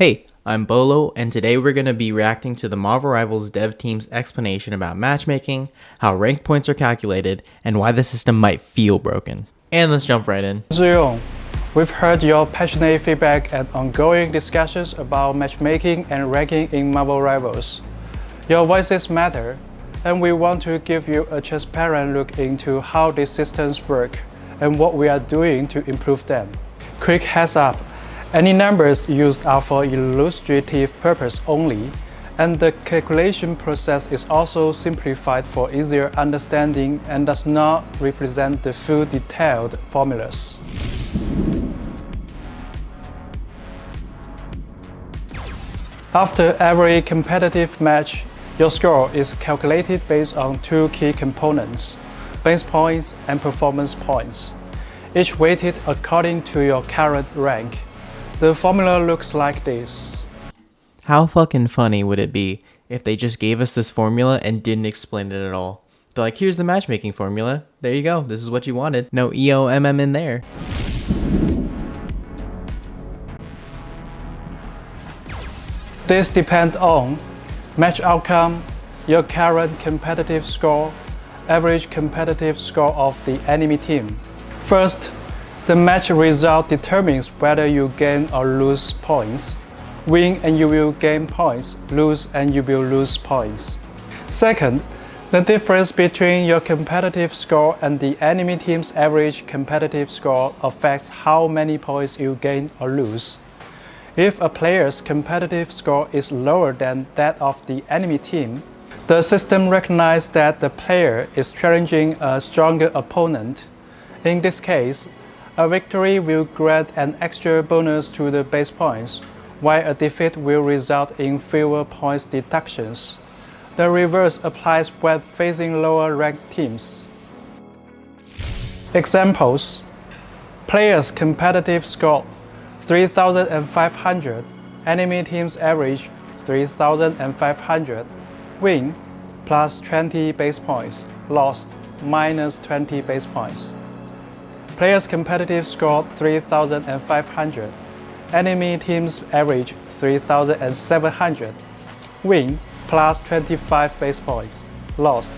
Hey, I'm Bolo, and today we're going to be reacting to the Marvel Rivals dev team's explanation about matchmaking, how rank points are calculated, and why the system might feel broken. And let's jump right in. Zuyong, we've heard your passionate feedback and ongoing discussions about matchmaking and ranking in Marvel Rivals. Your voices matter, and we want to give you a transparent look into how these systems work and what we are doing to improve them. Quick heads up. Any numbers used are for illustrative purpose only, and the calculation process is also simplified for easier understanding and does not represent the full detailed formulas. After every competitive match, your score is calculated based on two key components, base points and performance points, each weighted according to your current rank. The formula looks like this. How fucking funny would it be if they just gave us this formula and didn't explain it at all? They're like, here's the matchmaking formula. There you go. This is what you wanted. No EOMM in there. This depends on match outcome, your current competitive score, average competitive score of the enemy team. First, the match result determines whether you gain or lose points. Win and you will gain points, lose and you will lose points. Second, the difference between your competitive score and the enemy team's average competitive score affects how many points you gain or lose. If a player's competitive score is lower than that of the enemy team, the system recognizes that the player is challenging a stronger opponent. In this case, a victory will grant an extra bonus to the base points, while a defeat will result in fewer points deductions. The reverse applies when facing lower ranked teams. Examples: players' competitive score 3,500, enemy team's average 3,500, win plus 20 base points, lost minus 20 base points. Players' competitive score 3,500, enemy team's average 3,700, win plus 25 base points, lost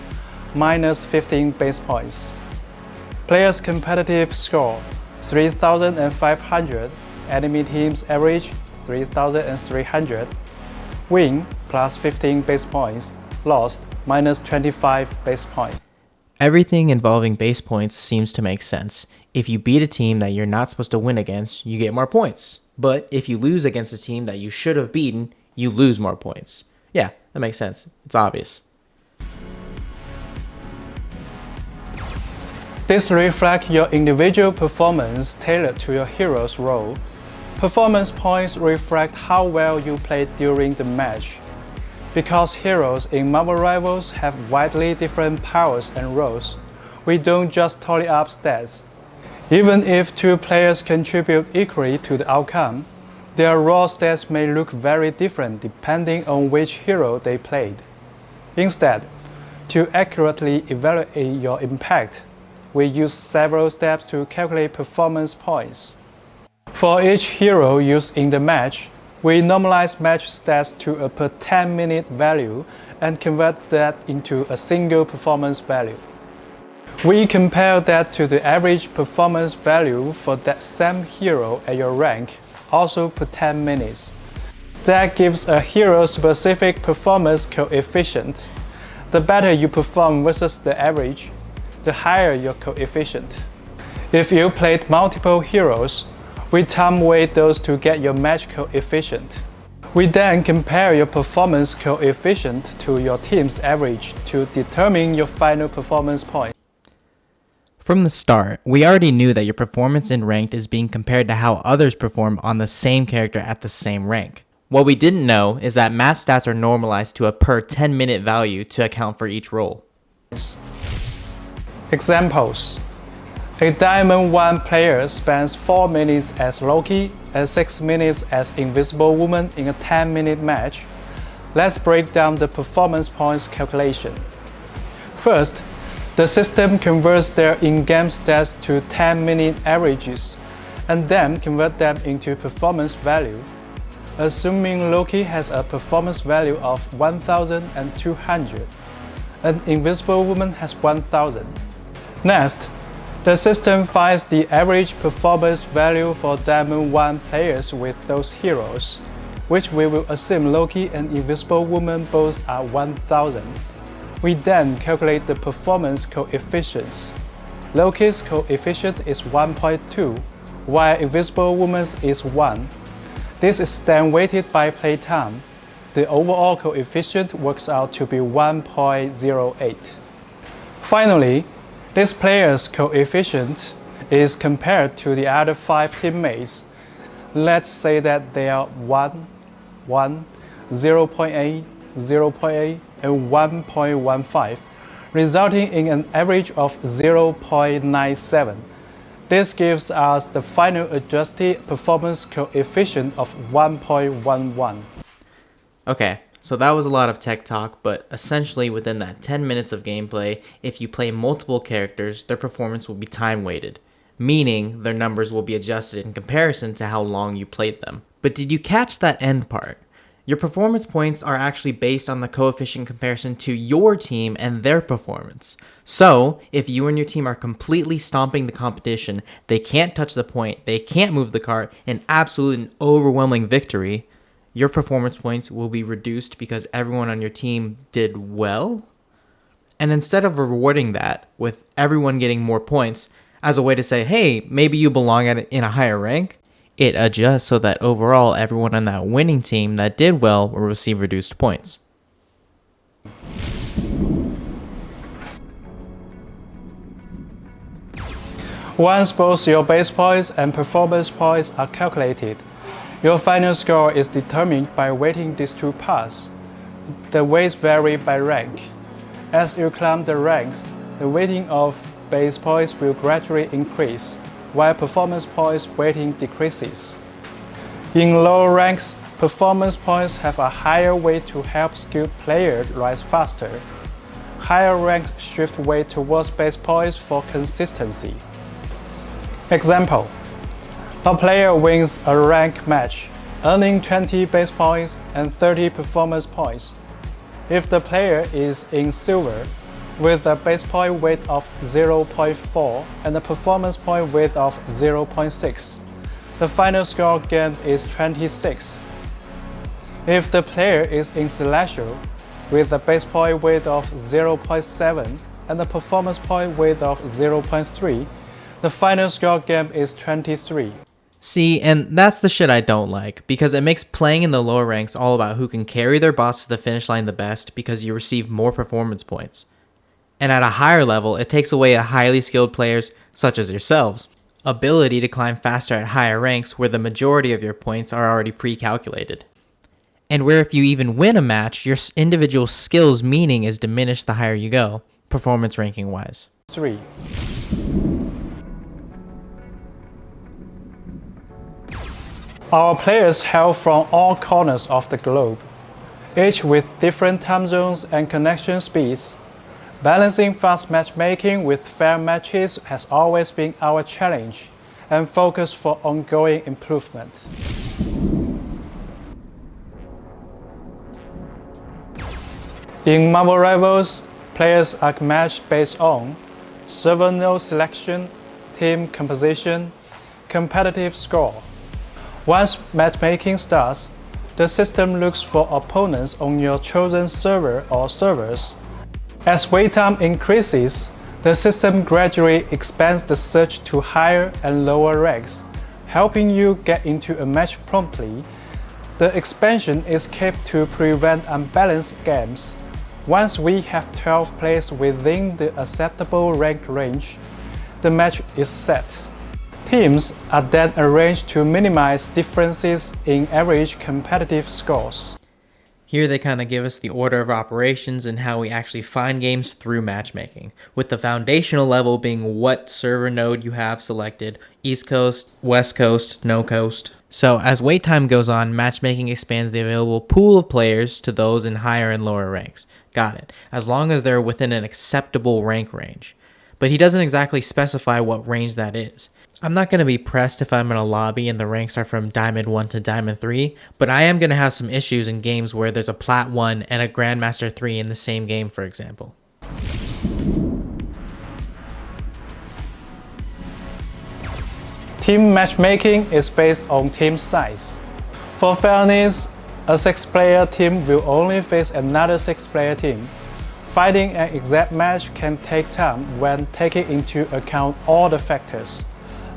minus 15 base points. Players' competitive score 3,500, enemy team's average 3,300, win plus 15 base points, lost minus 25 base points. Everything involving base points seems to make sense. If you beat a team that you're not supposed to win against, you get more points. But if you lose against a team that you should have beaten, you lose more points. Yeah, that makes sense. It's obvious. This reflects your individual performance tailored to your hero's role. Performance points reflect how well you played during the match. Because heroes in Marvel Rivals have widely different powers and roles, we don't just tally up stats. Even if two players contribute equally to the outcome, their raw stats may look very different depending on which hero they played. Instead, to accurately evaluate your impact, we use several steps to calculate performance points. For each hero used in the match, we normalize match stats to a per 10-minute value and convert that into a single performance value. We compare that to the average performance value for that same hero at your rank, also per 10 minutes. That gives a hero-specific performance coefficient. The better you perform versus the average, the higher your coefficient. If you played multiple heroes, we time weight those to get your match coefficient. We then compare your performance coefficient to your team's average to determine your final performance point. From the start, we already knew that your performance in ranked is being compared to how others perform on the same character at the same rank. What we didn't know is that match stats are normalized to a per 10-minute value to account for each role. Examples: a Diamond 1 player spends 4 minutes as Loki and 6 minutes as Invisible Woman in a 10-minute match. Let's break down the performance points calculation. First, the system converts their in-game stats to 10-minute averages and then convert them into performance value. assuming Loki has a performance value of 1200, and Invisible Woman has 1000. Next, the system finds the average performance value for Diamond 1 players with those heroes, which we will assume Loki and Invisible Woman both are 1000. We then calculate the performance coefficients. Loki's coefficient is 1.2, while Invisible Woman's is 1. This is then weighted by playtime. The overall coefficient works out to be 1.08. Finally, this player's coefficient is compared to the other 5 teammates. Let's say that they are 1, 1, 0.8, 0.8, and 1.15, resulting in an average of 0.97. This gives us the final adjusted performance coefficient of 1.11. Okay, so that was a lot of tech talk, but essentially within that 10 minutes of gameplay, if you play multiple characters, their performance will be time weighted, meaning their numbers will be adjusted in comparison to how long you played them. But did you catch that end part? Your performance points are actually based on the coefficient comparison to your team and their performance. So, if you and your team are completely stomping the competition, they can't touch the point, they can't move the cart, an absolute and overwhelming victory, your performance points will be reduced because everyone on your team did well? And instead of rewarding that with everyone getting more points as a way to say, hey, maybe you belong in a higher rank, it adjusts so that overall everyone on that winning team that did well will receive reduced points. Once both your base points and performance points are calculated, your final score is determined by weighting these two parts. The weights vary by rank. As you climb the ranks, the weighting of base points will gradually increase, while performance points weighting decreases. In lower ranks, performance points have a higher weight to help skilled players rise faster. Higher ranks shift weight towards base points for consistency. Example: a player wins a rank match, earning 20 base points and 30 performance points. If the player is in silver, with a base point weight of 0.4 and a performance point weight of 0.6, the final score gained is 26. If the player is in celestial, with a base point weight of 0.7 and a performance point weight of 0.3, the final score gained is 23. See, and that's the shit I don't like, because it makes playing in the lower ranks all about who can carry their boss to the finish line the best because you receive more performance points. And at a higher level, it takes away a highly skilled players, such as yourselves, ability to climb faster at higher ranks where the majority of your points are already pre-calculated. And where if you even win a match, your individual skills meaning is diminished the higher you go, performance ranking wise. 3. Our players hail from all corners of the globe, each with different time zones and connection speeds. Balancing fast matchmaking with fair matches has always been our challenge and focus for ongoing improvement. In Marvel Rivals, players are matched based on server node selection, team composition, competitive score. Once matchmaking starts, the system looks for opponents on your chosen server or servers. As wait time increases, the system gradually expands the search to higher and lower ranks, helping you get into a match promptly. The expansion is kept to prevent unbalanced games. Once we have 12 players within the acceptable rank range, the match is set. Teams are then arranged to minimize differences in average competitive scores. Here they kind of give us the order of operations and how we actually find games through matchmaking, with the foundational level being what server node you have selected, East Coast, West Coast, no coast. So as wait time goes on, matchmaking expands the available pool of players to those in higher and lower ranks. Got it, as long as they're within an acceptable rank range. But he doesn't exactly specify what range that is. I'm not going to be pressed if I'm in a lobby and the ranks are from Diamond 1 to Diamond 3, but I am going to have some issues in games where there's a Plat 1 and a Grandmaster 3 in the same game, for example. Team matchmaking is based on team size. For fairness, a 6-player team will only face another 6-player team. Finding an exact match can take time when taking into account all the factors,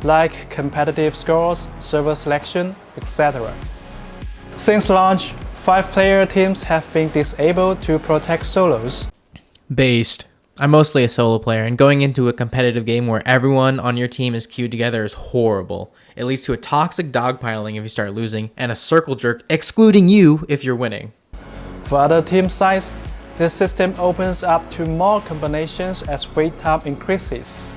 like competitive scores, server selection, etc. Since launch, 5-player teams have been disabled to protect solos. Based. I'm mostly a solo player, and going into a competitive game where everyone on your team is queued together is horrible. It leads to a toxic dogpiling if you start losing, and a circle jerk excluding you if you're winning. For other team size, the system opens up to more combinations as wait time increases.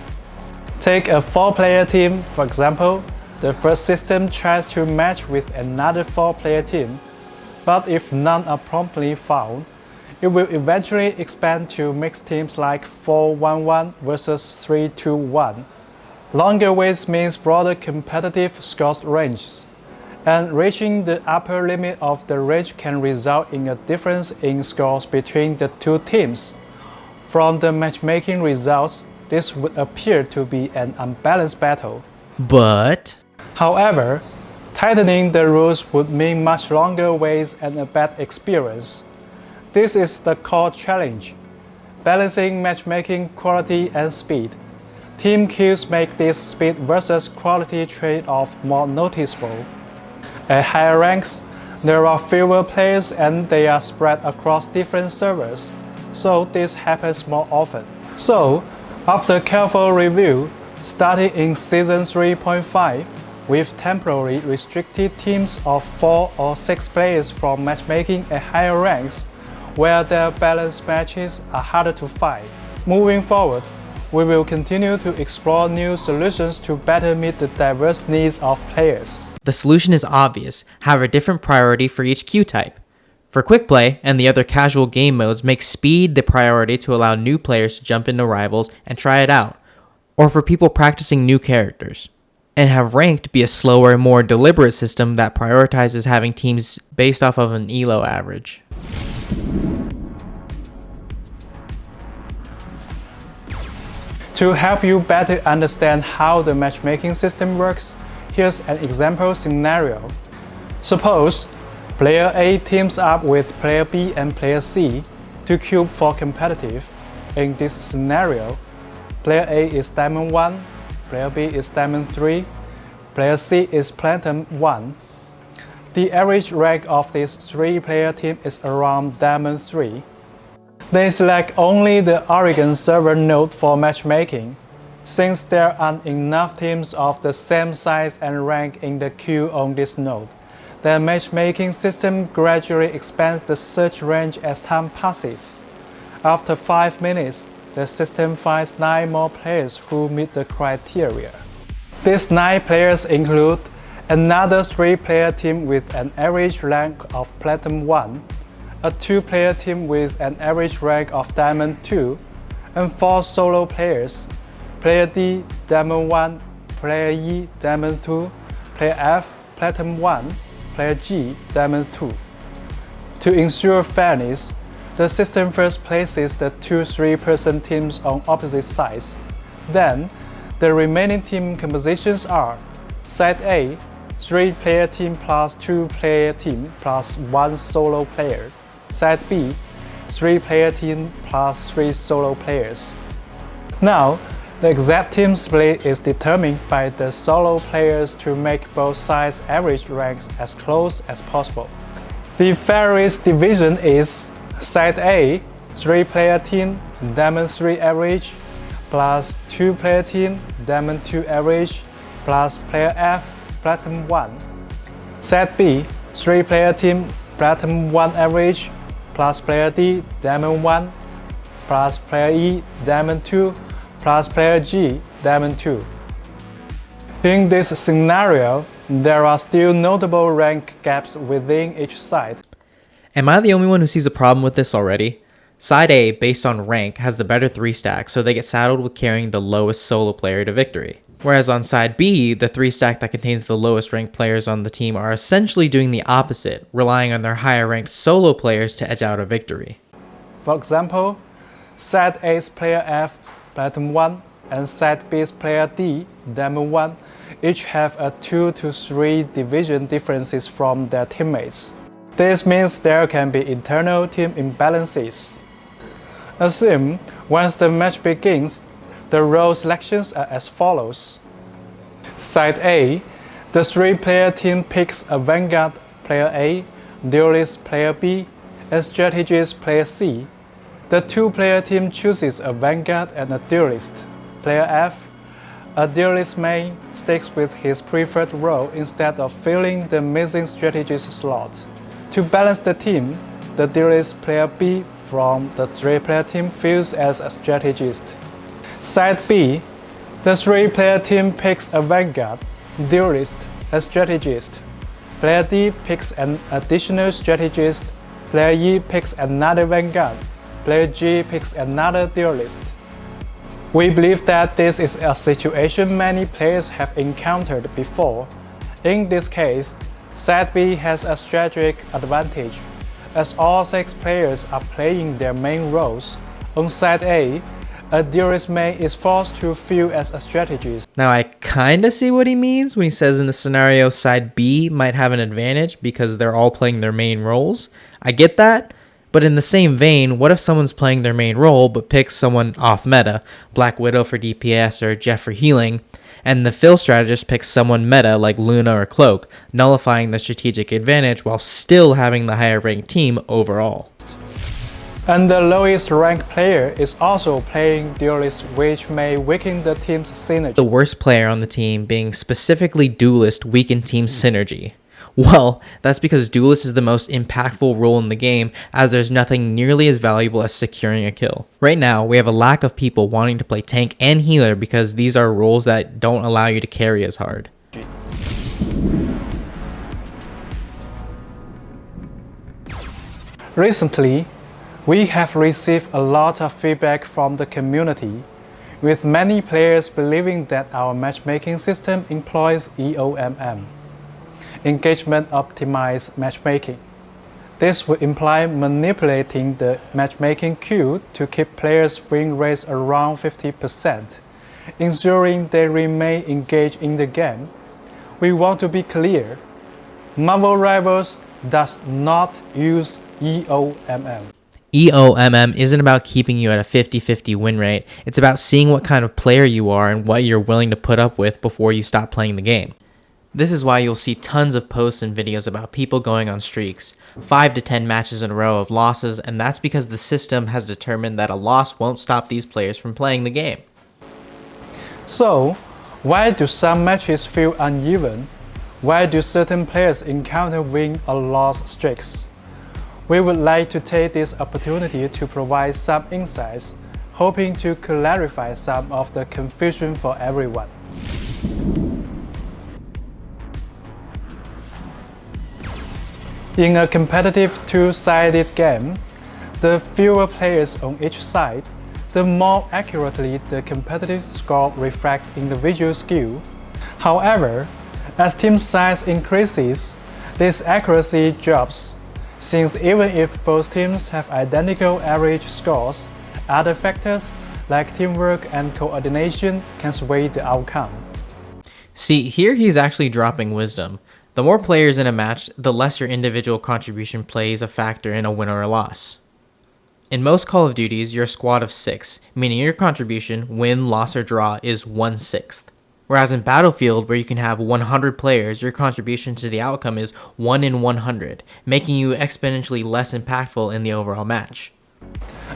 Take a 4-player team, for example. The first system tries to match with another 4-player team, but if none are promptly found, it will eventually expand to mixed teams like 4-1-1 versus 3-2-1. Longer waits means broader competitive scores ranges, and reaching the upper limit of the range can result in a difference in scores between the two teams. From the matchmaking results, this would appear to be an unbalanced battle. But However, tightening the rules would mean much longer waits and a bad experience. This is the core challenge, balancing matchmaking quality and speed. Team queues make this speed versus quality trade-off more noticeable. At higher ranks, there are fewer players and they are spread across different servers, so this happens more often. So, after careful review, starting in Season 3.5, we've temporarily restricted teams of 4 or 6 players from matchmaking at higher ranks, where their balanced matches are harder to find. Moving forward, we will continue to explore new solutions to better meet the diverse needs of players. the solution is obvious: have a different priority for each queue type. For quick play and the other casual game modes, make speed the priority to allow new players to jump into rivals and try it out, or for people practicing new characters. And have ranked be a slower, more deliberate system that prioritizes having teams based off of an ELO average. To help you better understand how the matchmaking system works, here's an example scenario. Suppose player A teams up with player B and player C to queue for competitive. In this scenario, player A is Diamond 1, player B is Diamond 3, player C is Platinum 1. The average rank of this 3-player team is around Diamond 3. They select only the Oregon server node for matchmaking. Since there aren't enough teams of the same size and rank in the queue on this node, the matchmaking system gradually expands the search range as time passes. After 5 minutes, the system finds 9 more players who meet the criteria. These 9 players include another 3-player team with an average rank of Platinum 1, a 2-player team with an average rank of Diamond 2, and 4 solo players: player D, Diamond 1, player E, Diamond 2, player F, Platinum 1, player G, Diamond 2. To ensure fairness, the system first places the 2 3-person teams on opposite sides. Then, the remaining team compositions are Side A, 3-player team plus 2-player team plus 1 solo player. Side B, 3-player team plus 3 solo players. Now, the exact team split is determined by the solo players to make both sides' average ranks as close as possible. The fairest division is Side A, 3-player team, Diamond 3 average, plus 2-player team, Diamond 2 average, plus player F, Platinum 1. Side B, 3-player team, Platinum 1 average, plus player D, Diamond 1, plus player E, Diamond 2, plus player G, Diamond 2. In this scenario, there are still notable rank gaps within each side. Am I the only one who sees a problem with this already? Side A, based on rank, has the better 3 stack, so they get saddled with carrying the lowest solo player to victory. Whereas on side B, the 3 stack that contains the lowest ranked players on the team are essentially doing the opposite, relying on their higher ranked solo players to edge out a victory. For example, side A's player F, Platinum 1, and side B's player D, Diamond 1, each have a 2 to 3 division differences from their teammates. This means there can be internal team imbalances. Assume once the match begins, the role selections are as follows. Side A, the 3-player team picks a Vanguard player A, Duelist player B, and Strategist player C. The 2-player team chooses a Vanguard and a Duelist player F. A Duelist main sticks with his preferred role instead of filling the missing Strategist slot. To balance the team, the Duelist player B from the 3-player team fills as a Strategist. Side B, the 3-player team picks a Vanguard, Duelist, and Strategist. Player D picks an additional Strategist, Player E picks another Vanguard, Player G picks another Duelist. We believe that this is a situation many players have encountered before. In this case, Side B has a strategic advantage, as all 6 players are playing their main roles. On Side A, a Duelist main is forced to fill as a strategist. Now I kinda see what he means when he says in the scenario side B might have an advantage because they're all playing their main roles. I get that, but in the same vein, what if someone's playing their main role but picks someone off meta, Black Widow for DPS or Jeff for healing, and the fill strategist picks someone meta like Luna or Cloak, nullifying the strategic advantage while still having the higher ranked team overall. And the lowest ranked player is also playing Duelist, which may weaken the team's synergy. The worst player on the team being specifically Duelist weaken team synergy. Well, that's because Duelist is the most impactful role in the game, as there's nothing nearly as valuable as securing a kill. Right now, we have a lack of people wanting to play tank and healer because these are roles that don't allow you to carry as hard. Recently, we have received a lot of feedback from the community, with many players believing that our matchmaking system employs EOMM, Engagement Optimized Matchmaking. This would imply manipulating the matchmaking queue to keep players' win rates around 50%, ensuring they remain engaged in the game. We want to be clear, Marvel Rivals does not use EOMM. EOMM isn't about keeping you at a 50-50 win rate, it's about seeing what kind of player you are and what you're willing to put up with before you stop playing the game. This is why you'll see tons of posts and videos about people going on streaks, 5 to 10 matches in a row of losses, and that's because the system has determined that a loss won't stop these players from playing the game. So, why do some matches feel uneven? Why do certain players encounter win or loss streaks? We would like to take this opportunity to provide some insights, hoping to clarify some of the confusion for everyone. In a competitive two-sided game, the fewer players on each side, the more accurately the competitive score reflects individual skill. However, as team size increases, this accuracy drops, since even if both teams have identical average scores, other factors like teamwork and coordination can sway the outcome. See, here he's actually dropping wisdom. The more players in a match, the less your individual contribution plays a factor in a win or a loss. In most Call of Duties, you're a squad of 6, meaning your contribution, win, loss, or draw, is 1/6. Whereas in Battlefield, where you can have 100 players, your contribution to the outcome is 1 in 100, making you exponentially less impactful in the overall match.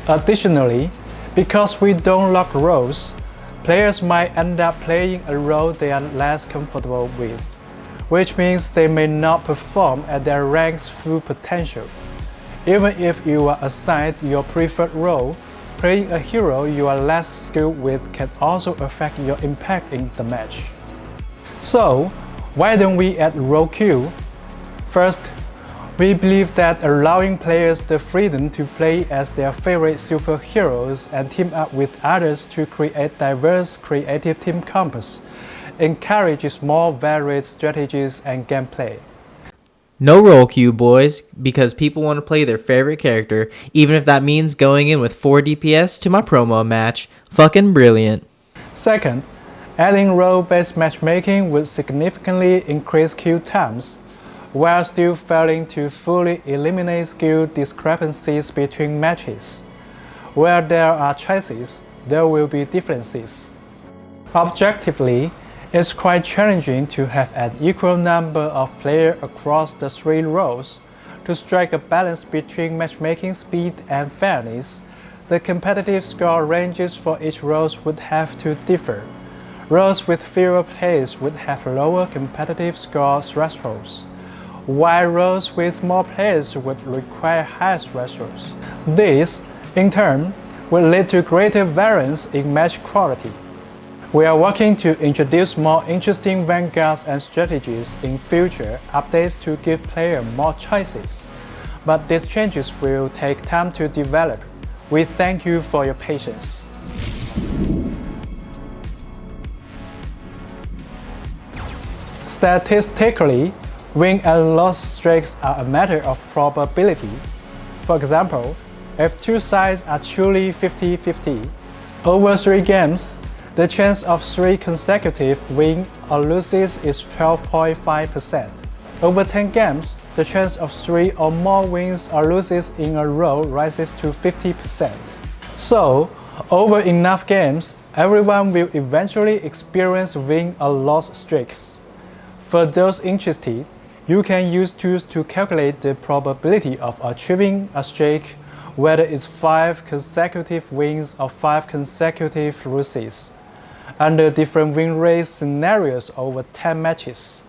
Additionally, because we don't lock roles, players might end up playing a role they are less comfortable with, which means they may not perform at their rank's full potential. Even if you are assigned your preferred role, playing a hero you are less skilled with can also affect your impact in the match. So, why don't we add role queue? First, we believe that allowing players the freedom to play as their favorite superheroes and team up with others to create diverse creative team comps encourages more varied strategies and gameplay. No role queue, boys, because people want to play their favorite character, even if that means going in with 4 DPS to my promo match. Fucking brilliant. Second, adding role-based matchmaking would significantly increase queue times, while still failing to fully eliminate skill discrepancies between matches. Where there are choices, there will be differences. Objectively, it's quite challenging to have an equal number of players across the 3 roles. To strike a balance between matchmaking speed and fairness, the competitive score ranges for each role would have to differ. Roles with fewer players would have lower competitive score thresholds, while roles with more players would require higher thresholds. This, in turn, will lead to greater variance in match quality. We are working to introduce more interesting vanguards and strategies in future updates to give players more choices, but these changes will take time to develop. We thank you for your patience. Statistically, win and loss streaks are a matter of probability. For example, if 2 sides are truly 50-50, over 3 games, the chance of 3 consecutive wins or losses is 12.5%. Over 10 games, the chance of 3 or more wins or losses in a row rises to 50%. So, over enough games, everyone will eventually experience win or loss streaks. For those interested, you can use tools to calculate the probability of achieving a streak, whether it's 5 consecutive wins or 5 consecutive losses, under different win rate scenarios over 10 matches.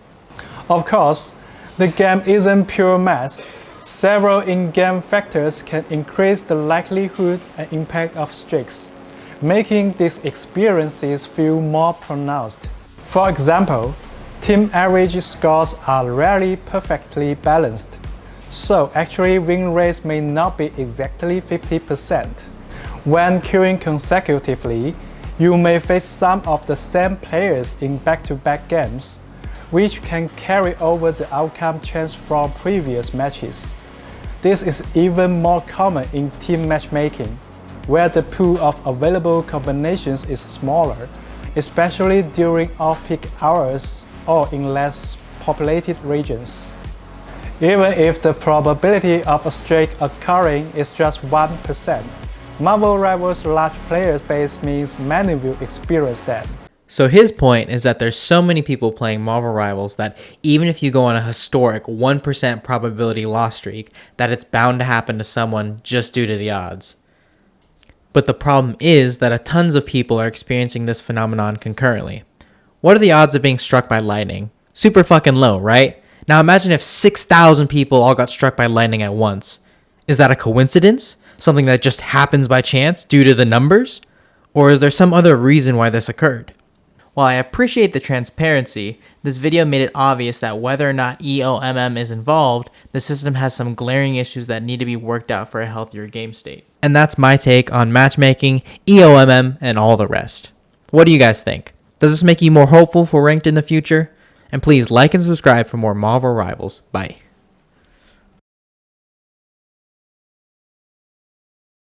Of course, the game isn't pure math. Several in-game factors can increase the likelihood and impact of streaks, making these experiences feel more pronounced. For example, team average scores are rarely perfectly balanced, so actually win rates may not be exactly 50%. When queuing consecutively, you may face some of the same players in back-to-back games, which can carry over the outcome chance from previous matches. This is even more common in team matchmaking, where the pool of available combinations is smaller, especially during off-peak hours or in less populated regions. Even if the probability of a streak occurring is just 1%, Marvel Rivals' large player base means many will experience that. So his point is that there's so many people playing Marvel Rivals that even if you go on a historic 1% probability loss streak, that it's bound to happen to someone just due to the odds. But the problem is that tons of people are experiencing this phenomenon concurrently. What are the odds of being struck by lightning? Super fucking low, right? Now imagine if 6,000 people all got struck by lightning at once. Is that a coincidence? Something that just happens by chance due to the numbers? Or is there some other reason why this occurred? While I appreciate the transparency, this video made it obvious that whether or not EOMM is involved, the system has some glaring issues that need to be worked out for a healthier game state. And that's my take on matchmaking, EOMM, and all the rest. What do you guys think? Does this make you more hopeful for ranked in the future? And please like and subscribe for more Marvel Rivals. Bye.